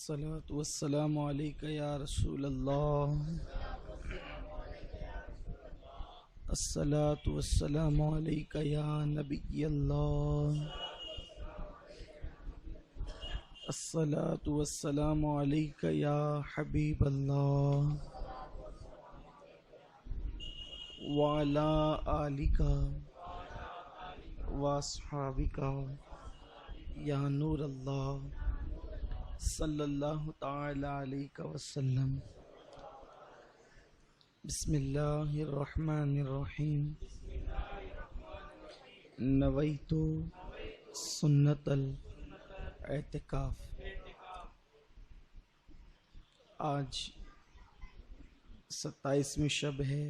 الصلاة والسلام عليك يا رسول الله. الصلاة والسلام عليك يا نبي الله. الصلاة والسلام عليك يا حبيب الله وعلى آلك واصحابك یا نور اللہ صلی اللہ تعالی علیہ وسلم. بسم اللہ الرحمن الرحیم. نویت سنت الاعتکاف. آج 27ویں شب ہے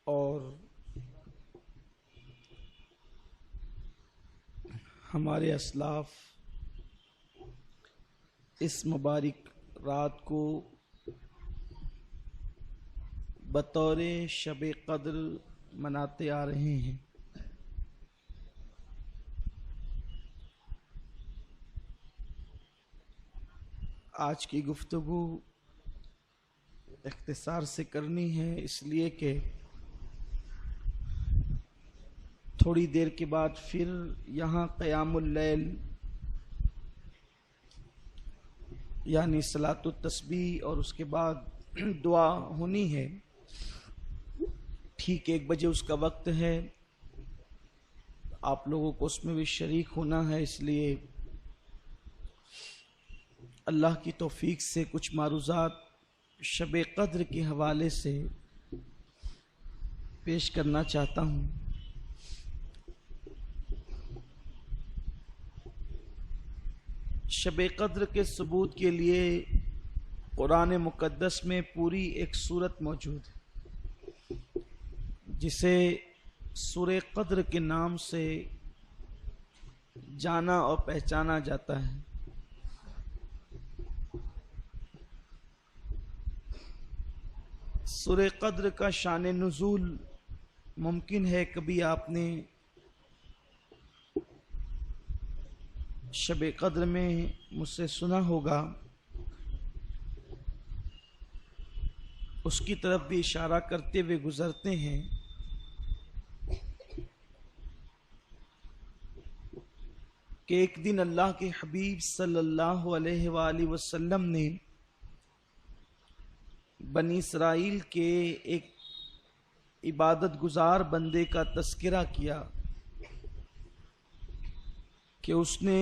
اور ہمارے اسلاف اس مبارک رات کو بطور شب قدر مناتے آ رہے ہیں. آج کی گفتگو اختصار سے کرنی ہے، اس لیے کہ تھوڑی دیر کے بعد پھر یہاں قیام اللیل یعنی صلاۃ التسبیح اور اس کے بعد دعا ہونی ہے. ٹھیک 1 بجے اس کا وقت ہے. آپ لوگوں کو اس میں بھی شریک ہونا ہے، اس لیے اللہ کی توفیق سے کچھ معروضات شب قدر کے حوالے سے پیش کرنا چاہتا ہوں. شب قدر کے ثبوت کے لیے قرآن مقدس میں پوری ایک سورت موجود ہے جسے سورہ قدر کے نام سے جانا اور پہچانا جاتا ہے. سورہ قدر کا شان نزول ممکن ہے کبھی آپ نے شب قدر میں مجھ سے سنا ہوگا، اس کی طرف بھی اشارہ کرتے ہوئے گزرتے ہیں. کہ ایک دن اللہ کے حبیب صلی اللہ علیہ وآلہ وسلم نے بنی اسرائیل کے ایک عبادت گزار بندے کا تذکرہ کیا کہ اس نے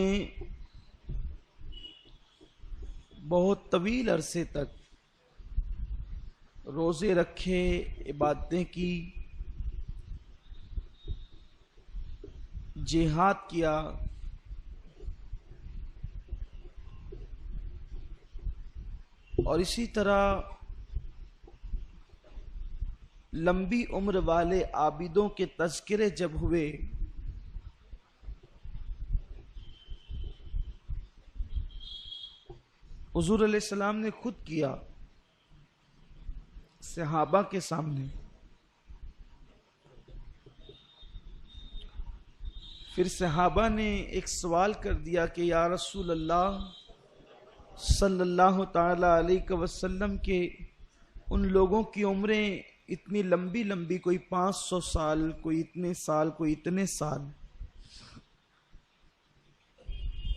بہت طویل عرصے تک روزے رکھے، عبادتیں کی، جہاد کیا، اور اسی طرح لمبی عمر والے عابدوں کے تذکرے جب ہوئے حضور علیہ السلام نے خود کیا صحابہ کے سامنے. پھر صحابہ نے ایک سوال کر دیا کہ یا رسول اللہ صلی اللہ تعالی علیہ وسلم کے ان لوگوں کی عمریں اتنی لمبی لمبی، کوئی 500 سال، کوئی اتنے سال، کوئی اتنے سال،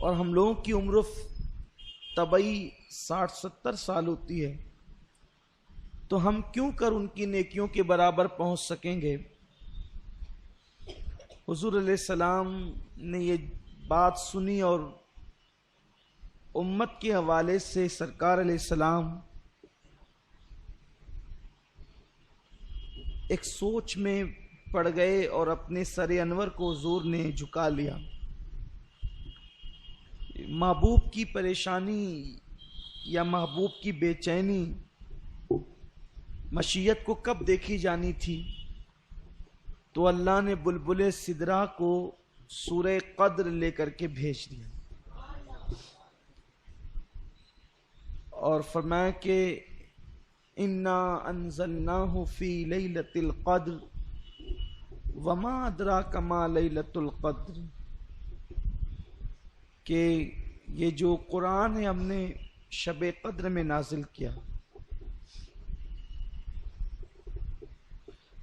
اور ہم لوگوں کی عمر طبعی 60-70 سال ہوتی ہے، تو ہم کیوں کر ان کی نیکیوں کے برابر پہنچ سکیں گے؟ حضور علیہ السلام نے یہ بات سنی اور امت کے حوالے سے سرکار علیہ السلام ایک سوچ میں پڑ گئے اور اپنے سر انور کو حضور نے جھکا لیا. محبوب کی پریشانی یا محبوب کی بے چینی مشیت کو کب دیکھی جانی تھی؟ تو اللہ نے بلبل سدرا کو سورہ قدر لے کر کے بھیج دیا اور فرمایا کہ انا انزلناہ فی لیلۃ القدر وما ادراک ما لیلۃ القدر، کہ یہ جو قرآن ہے ہم نے شب قدر میں نازل کیا،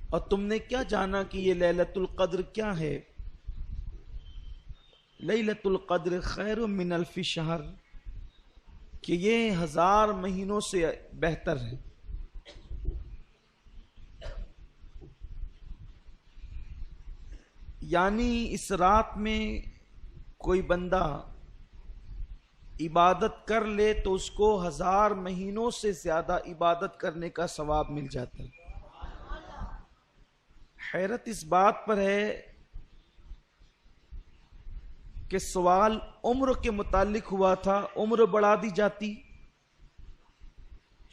اور تم نے کیا جانا کہ یہ لیلۃ القدر کیا ہے؟ لیلۃ القدر خیر من الف شہر، کہ یہ 1000 مہینوں سے بہتر ہے۔ یعنی اس رات میں کوئی بندہ عبادت کر لے تو اس کو 1000 مہینوں سے زیادہ عبادت کرنے کا ثواب مل جاتا ہے۔ حیرت اس بات پر ہے کہ سوال عمر کے متعلق ہوا تھا، عمر بڑھا دی جاتی،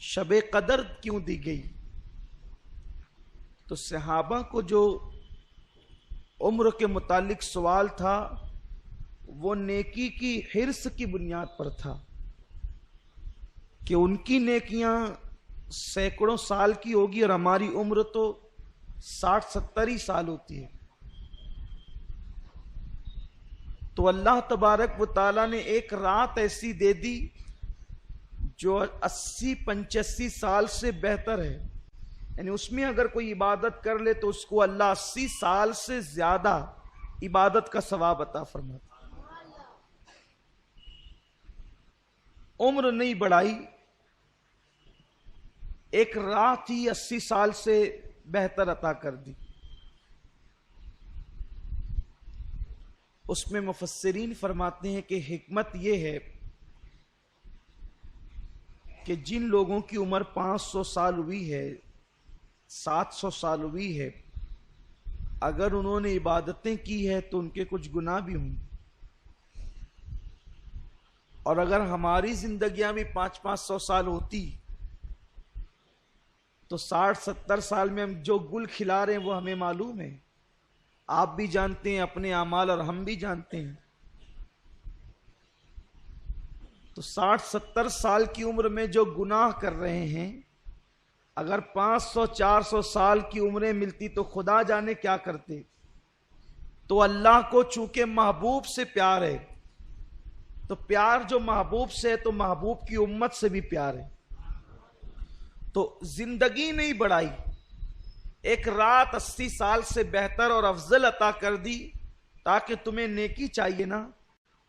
شب قدر کیوں دی گئی؟ تو صحابہ کو جو عمر کے متعلق سوال تھا وہ نیکی کی حرص کی بنیاد پر تھا کہ ان کی نیکیاں سینکڑوں سال کی ہوگی اور ہماری عمر تو 60-70 ہی سال ہوتی ہے۔ تو اللہ تبارک و تعالیٰ نے ایک رات ایسی دے دی جو 80-85 سال سے بہتر ہے، یعنی اس میں اگر کوئی عبادت کر لے تو اس کو اللہ 80 سال سے زیادہ عبادت کا ثواب عطا فرماتا۔ عمر نہیں بڑھائی، ایک رات ہی 80 سال سے بہتر عطا کر دی۔ اس میں مفسرین فرماتے ہیں کہ حکمت یہ ہے کہ جن لوگوں کی عمر 500 سال ہوئی ہے، 700 سال ہوئی ہے، اگر انہوں نے عبادتیں کی ہے تو ان کے کچھ گناہ بھی ہوں، اور اگر ہماری زندگیاں بھی 500-500 سال ہوتی تو 60-70 سال میں ہم جو گل کھلا رہے ہیں وہ ہمیں معلوم ہے، آپ بھی جانتے ہیں اپنے اعمال اور ہم بھی جانتے ہیں۔ تو 60-70 سال کی عمر میں جو گناہ کر رہے ہیں، اگر 500-400 سال کی عمریں ملتی تو خدا جانے کیا کرتے۔ تو اللہ کو چونکہ محبوب سے پیار ہے، تو پیار جو محبوب سے ہے تو محبوب کی امت سے بھی پیار ہے، تو زندگی نہیں بڑھائی، ایک رات 80 سال سے بہتر اور افضل عطا کر دی تاکہ تمہیں نیکی چاہیے نا،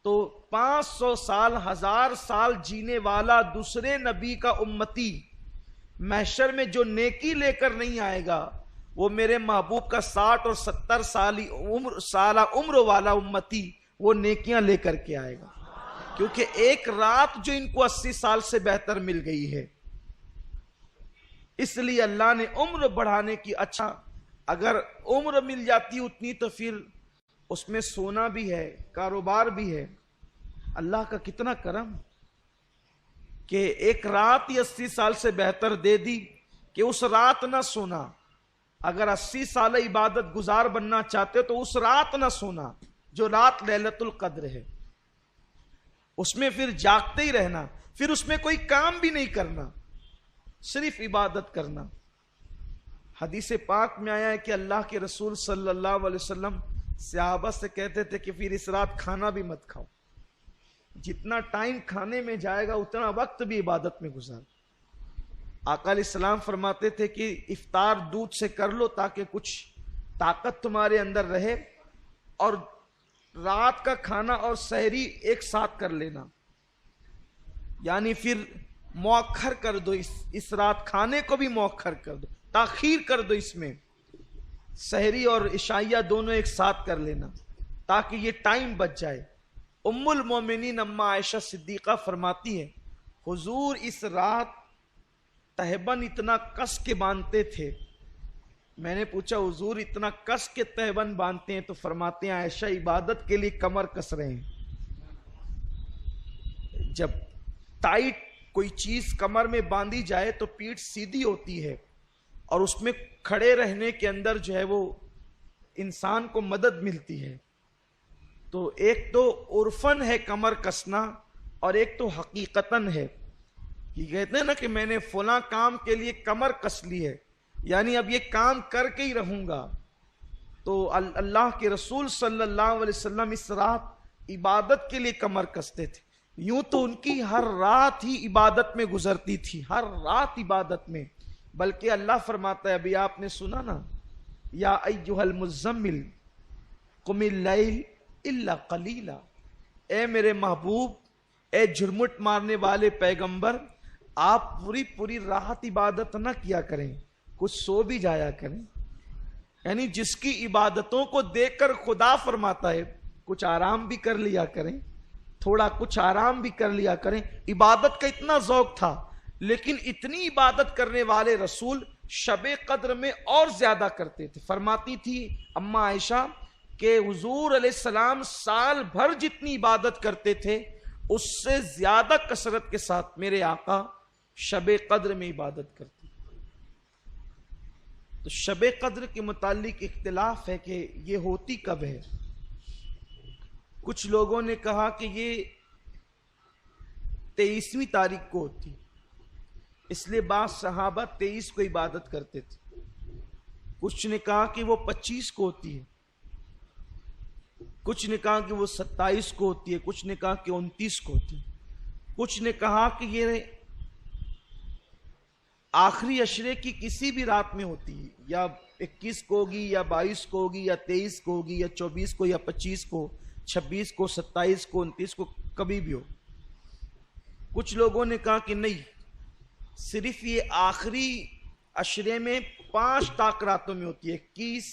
تو 500 سال 1000 سال جینے والا دوسرے نبی کا امتی محشر میں جو نیکی لے کر نہیں آئے گا، وہ میرے محبوب کا 60 اور 70 سالہ عمر والا امتی وہ نیکیاں لے کر کے آئے گا، کیونکہ ایک رات جو ان کو 80 سال سے بہتر مل گئی ہے۔ اس لیے اللہ نے عمر بڑھانے کی، اچھا اگر عمر مل جاتی اتنی تو پھر اس میں سونا بھی ہے، کاروبار بھی ہے۔ اللہ کا کتنا کرم کہ ایک رات ہی 80 سال سے بہتر دے دی کہ اس رات نہ سونا، اگر 80 سال عبادت گزار بننا چاہتے تو اس رات نہ سونا جو رات لیلۃ القدر ہے، اس میں پھر جاگتے ہی رہنا، پھر اس میں کوئی کام بھی نہیں کرنا، صرف عبادت کرنا۔ حدیث پاک میں آیا ہے کہ اللہ کے رسول صلی اللہ علیہ وسلم صحابہ سے کہتے تھے کہ پھر اس رات کھانا بھی مت کھاؤ، جتنا ٹائم کھانے میں جائے گا اتنا وقت بھی عبادت میں گزار۔ آقا علیہ السلام فرماتے تھے کہ افطار دودھ سے کر لو تاکہ کچھ طاقت تمہارے اندر رہے، اور رات کا کھانا اور سحری ایک ساتھ کر لینا، یعنی پھر مؤخر کر دو، اس رات کھانے کو بھی مؤخر کر دو، تاخیر کر دو، اس میں سحری اور عشائیہ دونوں ایک ساتھ کر لینا تاکہ یہ ٹائم بچ جائے۔ ام المومنین اما عائشہ صدیقہ فرماتی ہے حضور اس رات تہبند اتنا کس کے باندھتے تھے۔ میں نے پوچھا حضور اتنا کس کے تہبند باندھتے ہیں؟ تو فرماتے ہیں عائشہ عبادت کے لیے کمر کس رہے ہیں۔ جب ٹائٹ کوئی چیز کمر میں باندھی جائے تو پیٹھ سیدھی ہوتی ہے، اور اس میں کھڑے رہنے کے اندر جو ہے وہ انسان کو مدد ملتی ہے۔ تو ایک تو عرفن ہے کمر کسنا، اور ایک تو حقیقتاً ہے کہ کہتے ہیں نا کہ میں نے فلاں کام کے لیے کمر کس لی ہے، یعنی اب یہ کام کر کے ہی رہوں گا۔ تو اللہ کے رسول صلی اللہ علیہ وسلم اس رات عبادت کے لیے کمر کستے تھے، یوں تو ان کی ہر رات ہی عبادت میں گزرتی تھی، ہر رات عبادت میں، بلکہ اللہ فرماتا ہے، ابھی آپ نے سنا نا، یا ایھا المزمل قم اللیل الا قلیلا، اے میرے محبوب، اے جھرمٹ مارنے والے پیغمبر، آپ پوری پوری رات عبادت نہ کیا کریں، کچھ سو بھی جایا کریں۔ یعنی جس کی عبادتوں کو دیکھ کر خدا فرماتا ہے کچھ آرام بھی کر لیا کریں، تھوڑا کچھ آرام بھی کر لیا کریں۔ عبادت کا اتنا ذوق تھا، لیکن اتنی عبادت کرنے والے رسول شب قدر میں اور زیادہ کرتے تھے۔ فرماتی تھی اماں عائشہ کہ حضور علیہ السلام سال بھر جتنی عبادت کرتے تھے اس سے زیادہ کثرت کے ساتھ میرے آقا شب قدر میں عبادت کرتے۔ تو شب قدر کے متعلق اختلاف ہے کہ یہ ہوتی کب ہے۔ کچھ لوگوں نے کہا کہ یہ 23ویں تاریخ کو ہوتی، اس لیے بعض صحابہ 23 کو عبادت کرتے تھے۔ کچھ نے کہا کہ وہ 25 کو ہوتی ہے، کچھ نے کہا کہ وہ 27 کو ہوتی ہے، کچھ نے کہا کہ 29 کو ہوتی ہے، کچھ نے کہا کہ یہ آخری عشرے کی کسی بھی رات میں ہوتی ہے، یا 21 کو ہوگی، یا 22 کو ہوگی، یا 23 کو ہوگی، یا 24 کو، یا 25 کو، 26 کو، 27 کو، 29 کو، کبھی بھی ہو۔ کچھ لوگوں نے کہا کہ نہیں، صرف یہ آخری عشرے میں 5 طاق راتوں میں ہوتی ہے، 21،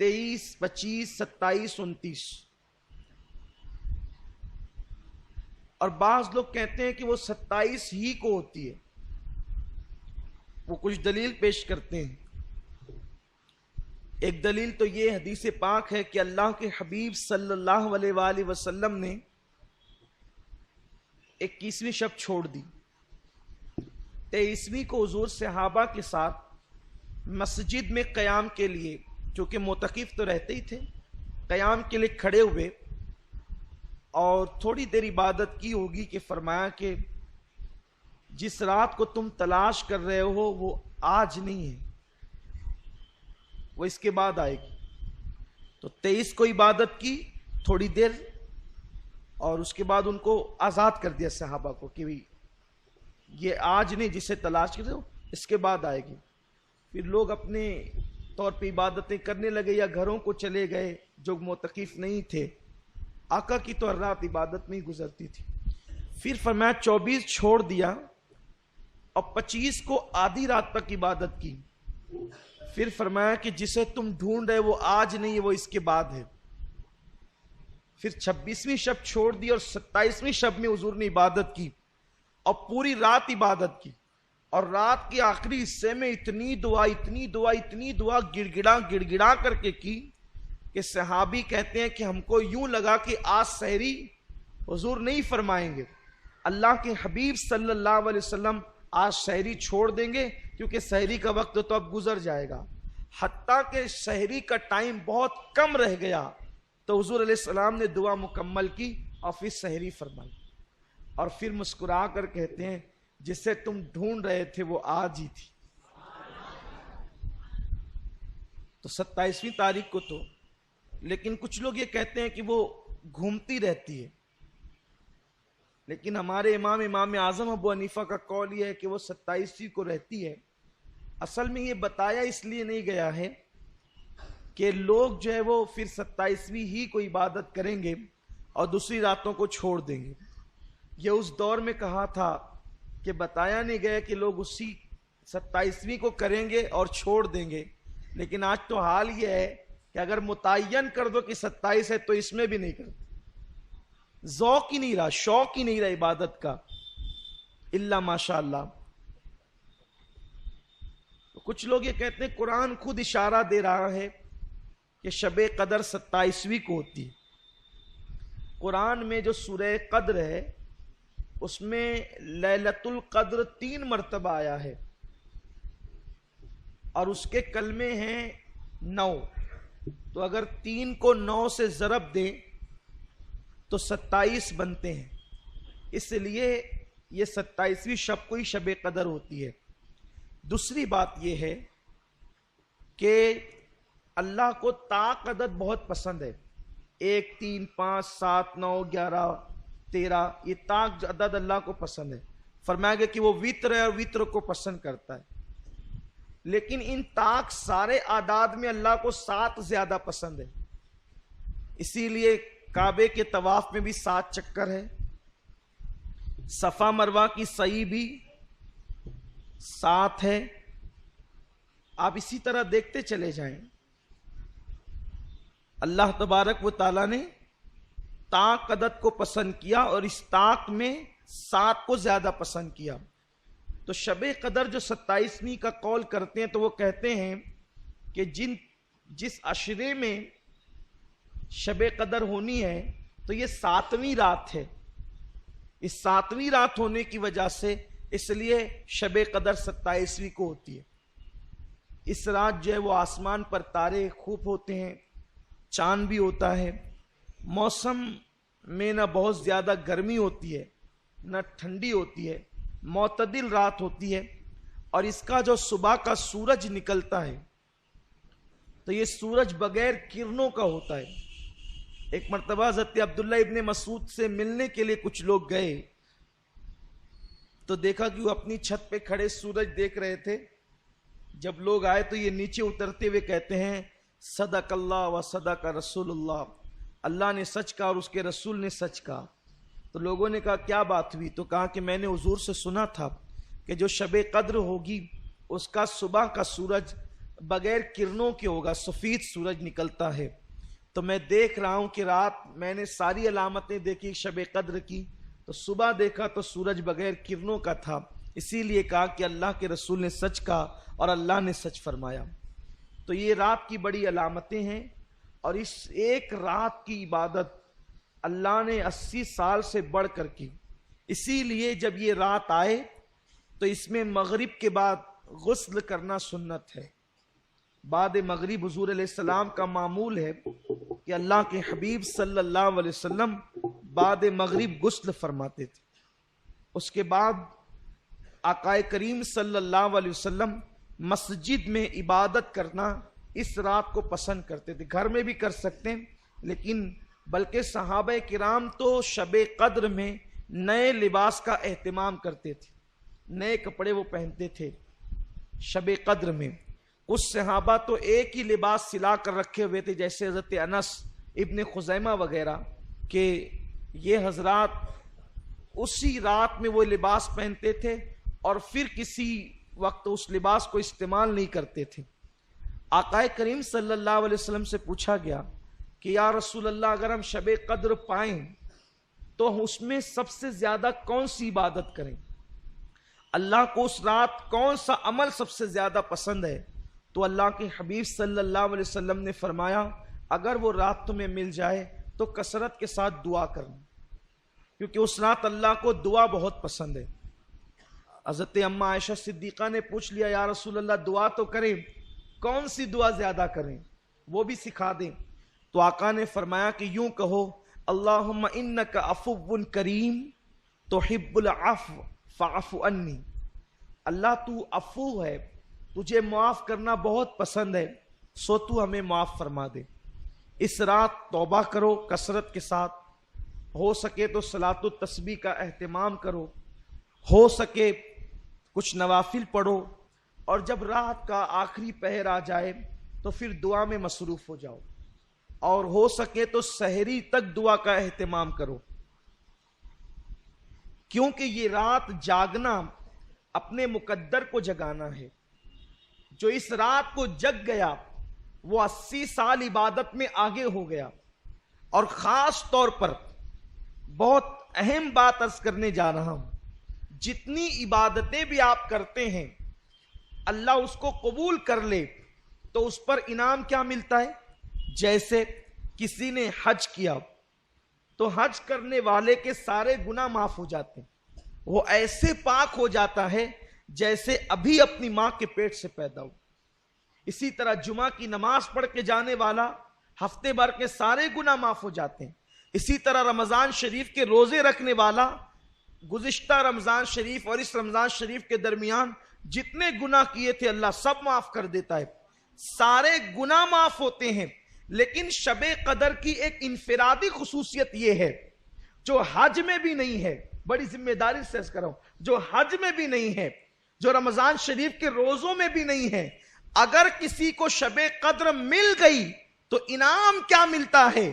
23، 25، 27، 29۔ اور بعض لوگ کہتے ہیں کہ وہ 27 ہی کو ہوتی ہے، وہ کچھ دلیل پیش کرتے ہیں۔ ایک دلیل تو یہ حدیث پاک ہے کہ اللہ کے حبیب صلی اللہ علیہ وآلہ وسلم نے 21ویں شب چھوڑ دی، 23ویں کو حضور صحابہ کے ساتھ مسجد میں قیام کے لیے، چونکہ معتکف تو رہتے ہی تھے، قیام کے لیے کھڑے ہوئے اور تھوڑی دیر عبادت کی ہوگی کہ فرمایا کہ جس رات کو تم تلاش کر رہے ہو وہ آج نہیں ہے، وہ اس کے بعد آئے گی۔ تو 23 کو عبادت کی تھوڑی دیر، اور اس کے بعد ان کو آزاد کر دیا صحابہ کو کہ یہ آج نہیں، جسے تلاش کر رہے ہو اس کے بعد آئے گی۔ پھر لوگ اپنے طور پہ عبادتیں کرنے لگے یا گھروں کو چلے گئے جو معتکف نہیں تھے۔ آقا کی تو ہر رات عبادت میں ہی گزرتی تھی۔ پھر فرمایا 24 چھوڑ دیا اور 25 کو آدھی رات تک عبادت کی۔ پھر فرمایا کہ جسے تم ڈھونڈ رہے وہ آج نہیں ہے، وہ اس کے بعد ہے۔ پھر 26ویں شب چھوڑ دی اور 27ویں شب میں حضور نے عبادت کی اور پوری رات عبادت کی، اور رات کے آخری حصے میں اتنی دعا اتنی دعا اتنی دعا گڑ گڑا کر کے کی کہ صحابی کہتے ہیں کہ ہم کو یوں لگا کہ آج سحری حضور نہیں فرمائیں گے، اللہ کے حبیب صلی اللہ علیہ وسلم آج سحری چھوڑ دیں گے، کیونکہ سحری کا وقت تو اب گزر جائے گا۔ حتیٰ کہ سحری کا ٹائم بہت کم رہ گیا تو حضور علیہ السلام نے دعا مکمل کی اور پھر سحری فرمائی، اور پھر مسکرا کر کہتے ہیں جسے تم ڈھونڈ رہے تھے وہ آج ہی تھی۔ تو 27ویں تاریخ کو تو، لیکن کچھ لوگ یہ کہتے ہیں کہ وہ گھومتی رہتی ہے، لیکن ہمارے امام اعظم ابو حنیفہ کا قول یہ ہے کہ وہ 27ویں کو رہتی ہے۔ اصل میں یہ بتایا اس لیے نہیں گیا ہے کہ لوگ جو ہے وہ پھر 27ویں ہی کو عبادت کریں گے اور دوسری راتوں کو چھوڑ دیں گے۔ یہ اس دور میں کہا تھا کہ بتایا نہیں گیا کہ لوگ اسی 27ویں کو کریں گے اور چھوڑ دیں گے، لیکن آج تو حال یہ ہے کہ اگر متعین کر دو کہ 27 ہے تو اس میں بھی نہیں کرتے، ذوق ہی نہیں رہا، شوق ہی نہیں رہا عبادت کا، الا ماشاء اللہ۔ کچھ لوگ یہ کہتے ہیں قرآن خود اشارہ دے رہا ہے کہ شب قدر 27ویں کو ہوتی ہے۔ قرآن میں جو سورہ قدر ہے اس میں لیلۃ القدر 3 مرتبہ آیا ہے، اور اس کے کلمے ہیں 9، تو اگر 3 کو 9 سے ضرب دیں تو 27 بنتے ہیں، اس لیے یہ 27ویں شب کو ہی شب قدر ہوتی ہے۔ دوسری بات یہ ہے کہ اللہ کو طاق عدد بہت پسند ہے، 1، 3، 5، 7، 9، 11، 13 یہ طاق جو عدد اللہ کو پسند ہے. فرمایا گیا کہ وہ وطر ہے اور وطر کو پسند کرتا ہے. لیکن ان طاق سارے اعداد میں اللہ کو 7 زیادہ پسند ہے. اسی لیے کعبے کے طواف میں بھی 7 چکر ہے. صفا مروہ کی سعی بھی 7 ہے. آپ اسی طرح دیکھتے چلے جائیں. اللہ تبارک و تعالیٰ نے طاق عدد کو پسند کیا اور اس طاق میں 7 کو زیادہ پسند کیا. تو شب قدر جو 27ویں کا قول کرتے ہیں تو وہ کہتے ہیں کہ جس عشرے میں شب قدر ہونی ہے تو یہ 7ویں رات ہے. اس 7ویں رات ہونے کی وجہ سے اس لیے شب قدر 27ویں کو ہوتی ہے. اس رات جو ہے وہ آسمان پر تارے خوب ہوتے ہیں, چاند بھی ہوتا ہے. موسم میں نہ بہت زیادہ گرمی ہوتی ہے نہ ٹھنڈی ہوتی ہے, معتدل رات ہوتی ہے. اور اس کا جو صبح کا سورج نکلتا ہے تو یہ سورج بغیر کرنوں کا ہوتا ہے. ایک مرتبہ حضرت عبداللہ ابن مسعود سے ملنے کے لیے کچھ لوگ گئے تو دیکھا کہ وہ اپنی چھت پہ کھڑے سورج دیکھ رہے تھے. جب لوگ آئے تو یہ نیچے اترتے ہوئے کہتے ہیں صدق اللہ و صدق رسول اللہ, اللہ نے سچ کہا اور اس کے رسول نے سچ کہا. تو لوگوں نے کہا کیا بات ہوئی؟ تو کہا کہ میں نے حضور سے سنا تھا کہ جو شب قدر ہوگی اس کا صبح کا سورج بغیر کرنوں کے ہوگا, سفید سورج نکلتا ہے. تو میں دیکھ رہا ہوں کہ رات میں نے ساری علامتیں دیکھی شب قدر کی, تو صبح دیکھا تو سورج بغیر کرنوں کا تھا. اسی لیے کہا کہ اللہ کے رسول نے سچ کہا اور اللہ نے سچ فرمایا. تو یہ رات کی بڑی علامتیں ہیں اور اس ایک رات کی عبادت اللہ نے 80 سال سے بڑھ کر کی. اسی لیے جب یہ رات آئے تو اس میں مغرب کے بعد غسل کرنا سنت ہے. بعد مغرب حضور علیہ السلام کا معمول ہے کہ اللہ کے حبیب صلی اللہ علیہ وسلم بعد مغرب غسل فرماتے تھے. اس کے بعد آقا کریم صلی اللہ علیہ وسلم مسجد میں عبادت کرنا اس رات کو پسند کرتے تھے. گھر میں بھی کر سکتے ہیں, لیکن بلکہ صحابہ کرام تو شب قدر میں نئے لباس کا اہتمام کرتے تھے, نئے کپڑے وہ پہنتے تھے شب قدر میں. کچھ صحابہ تو ایک ہی لباس سلا کر رکھے ہوئے تھے, جیسے حضرت انس ابن خزیمہ وغیرہ, کہ یہ حضرات اسی رات میں وہ لباس پہنتے تھے اور پھر کسی وقت اس لباس کو استعمال نہیں کرتے تھے. آقا کریم صلی اللہ علیہ وسلم سے پوچھا گیا کہ یا رسول اللہ, اگر ہم شب قدر پائیں تو اس میں سب سے زیادہ کون سی عبادت کریں؟ اللہ کو اس رات کون سا عمل سب سے زیادہ پسند ہے؟ تو اللہ کے حبیب صلی اللہ علیہ وسلم نے فرمایا اگر وہ رات تمہیں مل جائے تو کثرت کے ساتھ دعا کرنا, کیونکہ اس رات اللہ کو دعا بہت پسند ہے. حضرت اماں عائشہ صدیقہ نے پوچھ لیا یا رسول اللہ دعا تو کریں, کون سی دعا زیادہ کریں, وہ بھی سکھا دیں. تو آقا نے فرمایا کہ یوں کہو اللہم انک عفو کریم تحب العفو فاعف عنی. اللہ تو عفو ہے, تجھے معاف کرنا بہت پسند ہے, سو تو ہمیں معاف فرما دے. اس رات توبہ کرو کثرت کے ساتھ, ہو سکے تو صلاۃ التسبیح کا اہتمام کرو, ہو سکے کچھ نوافل پڑھو, اور جب رات کا آخری پہر آ جائے تو پھر دعا میں مصروف ہو جاؤ, اور ہو سکے تو سحری تک دعا کا اہتمام کرو. کیونکہ یہ رات جاگنا اپنے مقدر کو جگانا ہے. جو اس رات کو جگ گیا وہ 80 سال عبادت میں آگے ہو گیا. اور خاص طور پر بہت اہم بات عرض کرنے جا رہا ہوں, جتنی عبادتیں بھی آپ کرتے ہیں اللہ اس کو قبول کر لے تو اس پر انعام کیا ملتا ہے؟ جیسے کسی نے حج کیا تو حج کرنے والے کے سارے گناہ معاف ہو جاتے ہیں, وہ ایسے پاک ہو جاتا ہے جیسے ابھی اپنی ماں کے پیٹ سے پیدا ہو. اسی طرح جمعہ کی نماز پڑھ کے جانے والا ہفتے بھر کے سارے گناہ معاف ہو جاتے ہیں. اسی طرح رمضان شریف کے روزے رکھنے والا گزشتہ رمضان شریف اور اس رمضان شریف کے درمیان جتنے گناہ کیے تھے اللہ سب معاف کر دیتا ہے, سارے گناہ معاف ہوتے ہیں. لیکن شب قدر کی ایک انفرادی خصوصیت یہ ہے, جو حج میں بھی نہیں ہے، بڑی ذمہ داری سے کر رہا ہوں، جو حج میں بھی نہیں ہے، جو رمضان شریف کے روزوں میں بھی نہیں ہے، اگر کسی کو شب قدر مل گئی تو انعام کیا ملتا ہے؟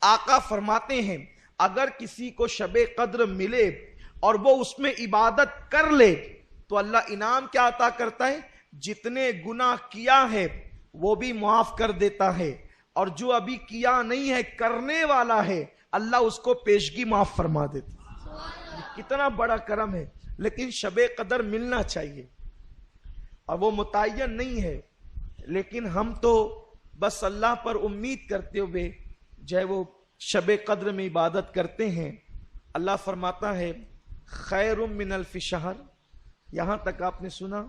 آقا فرماتے ہیں اگر کسی کو شب قدر ملے اور وہ اس میں عبادت کر لے تو اللہ انعام کیا عطا کرتا ہے؟ جتنے گناہ کیا ہے وہ بھی معاف کر دیتا ہے، اور جو ابھی کیا نہیں ہے کرنے والا ہے اللہ اس کو پیشگی معاف فرما دیتا ہے۔ کتنا بڑا کرم ہے۔ لیکن شب قدر ملنا چاہیے، اور وہ متعین نہیں ہے، لیکن ہم تو بس اللہ پر امید کرتے ہوئے جو ہے وہ شب قدر میں عبادت کرتے ہیں۔ اللہ فرماتا ہے خیر من الف شہر، یہاں تک آپ نے سنا۔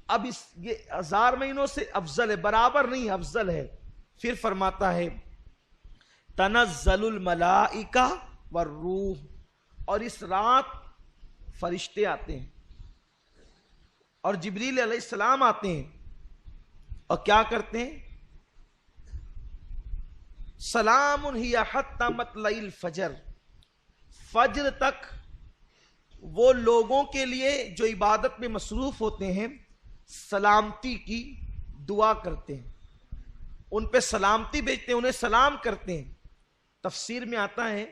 اب یہ 1000 مہینوں سے افضل ہے، برابر نہیں افضل ہے۔ پھر فرماتا ہے تنزل الملائکہ والروح، اور اس رات فرشتے آتے ہیں اور جبریل علیہ السلام آتے ہیں، اور کیا کرتے ہیں؟ سلام ہی حتی مطلع الفجر، فجر تک وہ لوگوں کے لیے جو عبادت میں مصروف ہوتے ہیں سلامتی کی دعا کرتے ہیں، ان پہ سلامتی بھیجتے ہیں، انہیں سلام کرتے ہیں۔ تفسیر میں آتا ہے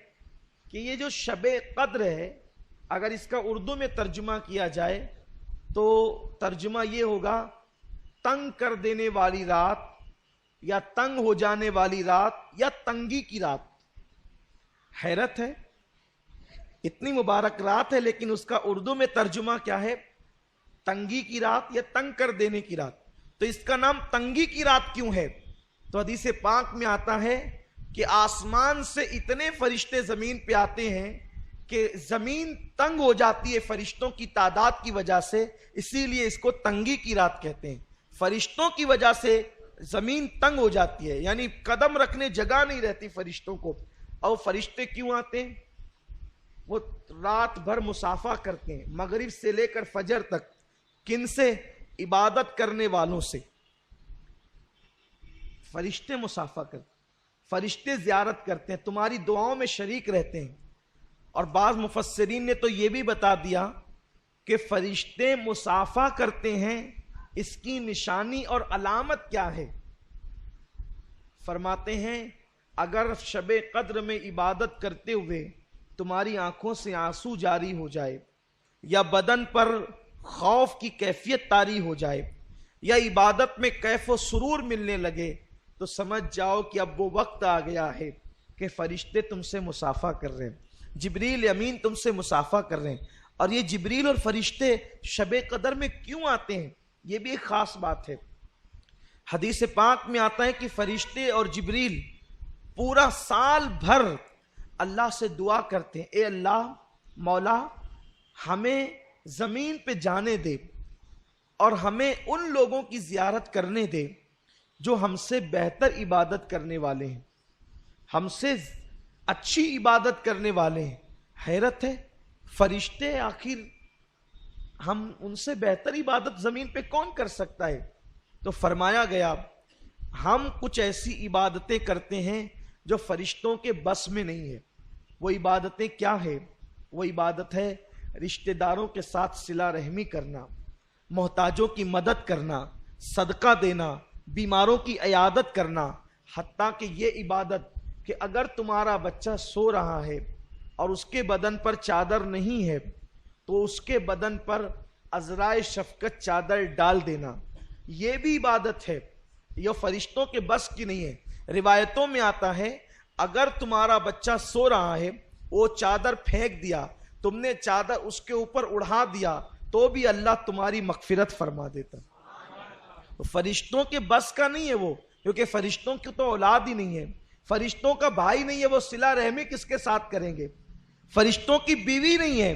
کہ یہ جو شب قدر ہے اگر اس کا اردو میں ترجمہ کیا جائے تو ترجمہ یہ ہوگا تنگ کر دینے والی رات، یا تنگ ہو جانے والی رات، یا تنگی کی رات۔ حیرت ہے، اتنی مبارک رات ہے لیکن اس کا اردو میں ترجمہ کیا ہے؟ تنگی کی رات یا تنگ کر دینے کی رات۔ تو اس کا نام تنگی کی رات کیوں ہے؟ تو حدیث پاک میں آتا ہے کہ آسمان سے اتنے فرشتے زمین پہ آتے ہیں کہ زمین تنگ ہو جاتی ہے فرشتوں کی تعداد کی وجہ سے، اسی لیے اس کو تنگی کی رات کہتے ہیں۔ فرشتوں کی وجہ سے زمین تنگ ہو جاتی ہے، یعنی قدم رکھنے جگہ نہیں رہتی فرشتوں کو۔ اور فرشتے کیوں آتے ہیں؟ وہ رات بھر مسافہ کرتے ہیں، مغرب سے لے کر فجر تک۔ کن سے؟ عبادت کرنے والوں سے۔ فرشتے مسافہ کرتے ہیں، فرشتے زیارت کرتے ہیں، تمہاری دعاؤں میں شریک رہتے ہیں۔ اور بعض مفسرین نے تو یہ بھی بتا دیا کہ فرشتے مسافہ کرتے ہیں، اس کی نشانی اور علامت کیا ہے؟ فرماتے ہیں اگر شب قدر میں عبادت کرتے ہوئے تمہاری آنکھوں سے آنسو جاری ہو جائے، یا بدن پر خوف کی کیفیت طاری ہو جائے، یا عبادت میں کیف و سرور ملنے لگے، تو سمجھ جاؤ کہ اب وہ وقت آ گیا ہے کہ فرشتے تم سے مسافہ کر رہے ہیں، جبریل امین تم سے مسافہ کر رہے ہیں۔ اور یہ جبریل اور فرشتے شب قدر میں کیوں آتے ہیں؟ یہ بھی ایک خاص بات ہے۔ حدیث پاک میں آتا ہے کہ فرشتے اور جبریل پورا سال بھر اللہ سے دعا کرتے ہیں، اے اللہ مولا ہمیں زمین پہ جانے دے اور ہمیں ان لوگوں کی زیارت کرنے دے جو ہم سے بہتر عبادت کرنے والے ہیں، ہم سے اچھی عبادت کرنے والے ہیں۔ حیرت ہے، فرشتے آخر ہم ان سے بہتر عبادت زمین پہ کون کر سکتا ہے؟ تو فرمایا گیا ہم کچھ ایسی عبادتیں کرتے ہیں جو فرشتوں کے بس میں نہیں ہے۔ وہ عبادتیں کیا ہے؟ وہ عبادت ہے رشتہ داروں کے ساتھ صلہ رحمی کرنا، محتاجوں کی مدد کرنا، صدقہ دینا، بیماروں کی عیادت کرنا۔ حتیٰ کہ یہ عبادت کہ اگر تمہارا بچہ سو رہا ہے اور اس کے بدن پر چادر نہیں ہے تو اس کے بدن پر عذرائے شفقت چادر ڈال دینا، یہ بھی عبادت ہے، یہ فرشتوں کے بس کی نہیں ہے۔ روایتوں میں آتا ہے اگر تمہارا بچہ سو رہا ہے، وہ چادر پھینک دیا، تم نے چادر اس کے اوپر اڑا دیا، تو بھی اللہ تمہاری مغفرت فرما دیتا۔ فرشتوں کے بس کا نہیں ہے وہ، کیونکہ فرشتوں کی تو اولاد ہی نہیں ہے، فرشتوں کا بھائی نہیں ہے، وہ صلہ رحمی کس کے ساتھ کریں گے؟ فرشتوں کی بیوی نہیں ہے،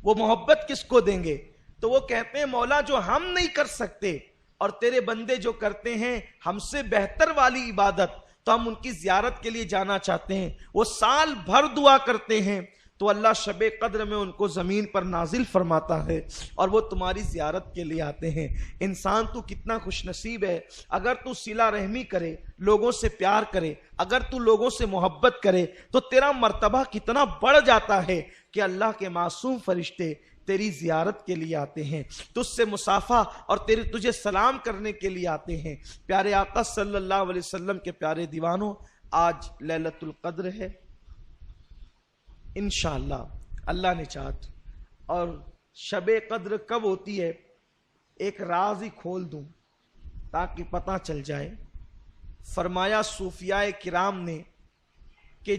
وہ محبت کس کو دیں گے؟ تو وہ کہتے ہیں مولا جو ہم نہیں کر سکتے اور تیرے بندے جو کرتے ہیں ہم سے بہتر والی عبادت، تو ہم ان کی زیارت کے لیے جانا چاہتے ہیں۔ وہ سال بھر دعا کرتے ہیں، تو اللہ شب قدر میں ان کو زمین پر نازل فرماتا ہے اور وہ تمہاری زیارت کے لیے آتے ہیں۔ انسان تو کتنا خوش نصیب ہے، اگر تو صلہ رحمی کرے، لوگوں سے پیار کرے، اگر تو لوگوں سے محبت کرے تو تیرا مرتبہ کتنا بڑھ جاتا ہے کہ اللہ کے معصوم فرشتے تیری زیارت کے لیے آتے ہیں، تجھ سے مصافحہ اور تجھے سلام کرنے کے لیے آتے ہیں۔ پیارے آقا صلی اللہ علیہ وسلم کے پیارے دیوانوں، آج لیلۃ القدر ہے انشاءاللہ اللہ نے چاہت، اور شب قدر کب ہوتی ہے ایک راز ہی کھول دوں تاکہ پتہ چل جائے۔ فرمایا صوفیاء کرام نے کہ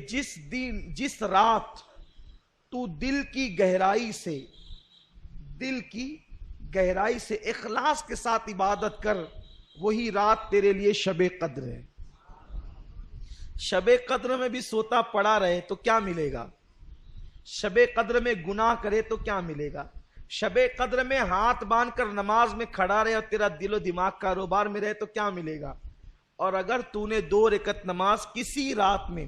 جس رات تو دل کی گہرائی سے اخلاص کے ساتھ عبادت کر، وہی رات تیرے لیے شب قدر ہے۔ شب قدر میں بھی سوتا پڑا رہے تو کیا ملے گا؟ شب قدر میں گناہ کرے تو کیا ملے گا؟ شب قدر میں ہاتھ باندھ کر نماز میں کھڑا رہے اور تیرا دل و دماغ کاروبار میں رہے تو کیا ملے گا؟ اور اگر تو نے 2 رکعت نماز کسی رات میں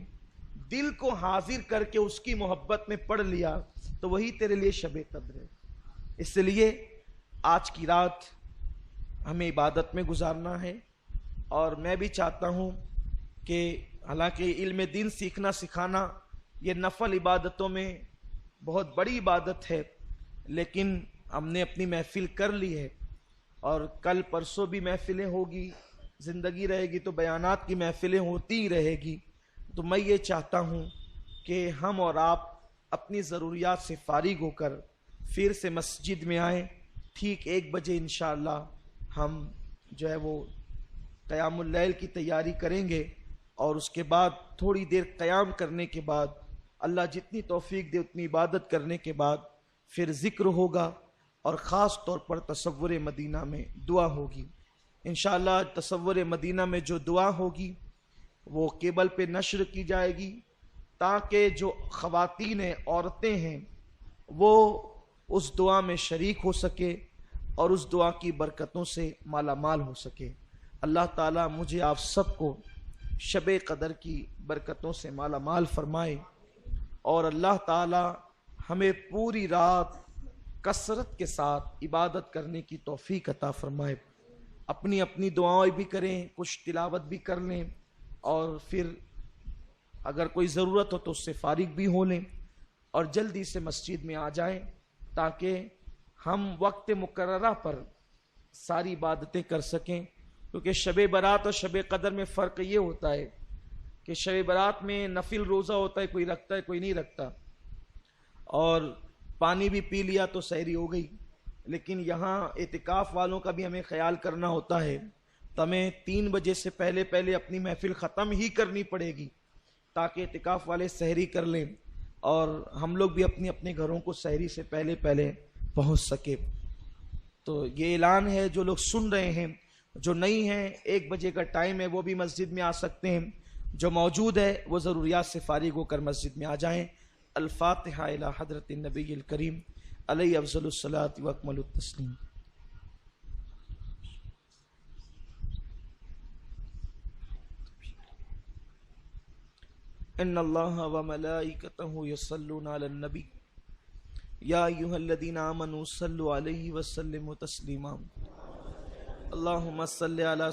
دل کو حاضر کر کے اس کی محبت میں پڑھ لیا تو وہی تیرے لیے شب قدر ہے۔ اس لیے آج کی رات ہمیں عبادت میں گزارنا ہے، اور میں بھی چاہتا ہوں کہ حالانکہ علم دین سیکھنا سکھانا یہ نفل عبادتوں میں بہت بڑی عبادت ہے، لیکن ہم نے اپنی محفل کر لی ہے، اور کل پرسوں بھی محفلیں ہوگی، زندگی رہے گی تو بیانات کی محفلیں ہوتی ہی رہے گی۔ تو میں یہ چاہتا ہوں کہ ہم اور آپ اپنی ضروریات سے فارغ ہو کر پھر سے مسجد میں آئیں۔ ٹھیک 1 بجے انشاءاللہ ہم جو ہے وہ قیام اللیل کی تیاری کریں گے، اور اس کے بعد تھوڑی دیر قیام کرنے کے بعد اللہ جتنی توفیق دے اتنی عبادت کرنے کے بعد پھر ذکر ہوگا، اور خاص طور پر تصور مدینہ میں دعا ہوگی۔ انشاءاللہ تصور مدینہ میں جو دعا ہوگی وہ کیبل پہ نشر کی جائے گی، تاکہ جو خواتین عورتیں ہیں وہ اس دعا میں شریک ہو سکے اور اس دعا کی برکتوں سے مالا مال ہو سکے۔ اللہ تعالیٰ مجھے آپ سب کو شب قدر کی برکتوں سے مالا مال فرمائے، اور اللہ تعالیٰ ہمیں پوری رات کثرت کے ساتھ عبادت کرنے کی توفیق عطا فرمائے۔ اپنی اپنی دعائیں بھی کریں، کچھ تلاوت بھی کر لیں، اور پھر اگر کوئی ضرورت ہو تو اس سے فارغ بھی ہو لیں، اور جلدی سے مسجد میں آ جائیں تاکہ ہم وقت مقررہ پر ساری عبادتیں کر سکیں۔ کیونکہ شب برات اور شب قدر میں فرق یہ ہوتا ہے کہ شب برات میں نفل روزہ ہوتا ہے، کوئی رکھتا ہے کوئی نہیں رکھتا، اور پانی بھی پی لیا تو سحری ہو گئی، لیکن یہاں اعتکاف والوں کا بھی ہمیں خیال کرنا ہوتا ہے، تو ہمیں 3 بجے سے پہلے اپنی محفل ختم ہی کرنی پڑے گی تاکہ اعتکاف والے سحری کر لیں اور ہم لوگ بھی اپنے اپنے گھروں کو سحری سے پہلے پہنچ سکے۔ تو یہ اعلان ہے، جو لوگ سن رہے ہیں، جو نہیں ہیں 1 بجے کا ٹائم ہے وہ بھی مسجد میں آ سکتے ہیں، جو موجود ہے وہ ضروریات سے فارغ ہو کر مسجد میں آ جائیں۔ الفاتحہ الی حضرت النبی الکریم علیہ افضل الصلاۃ و اکمل التسلیم۔ ان اللہ و ملائکتہ یصلون علی النبی یا ایھا الذین آمنوا صلوا علیہ وسلموا تسلیما۔ اللہم صل علی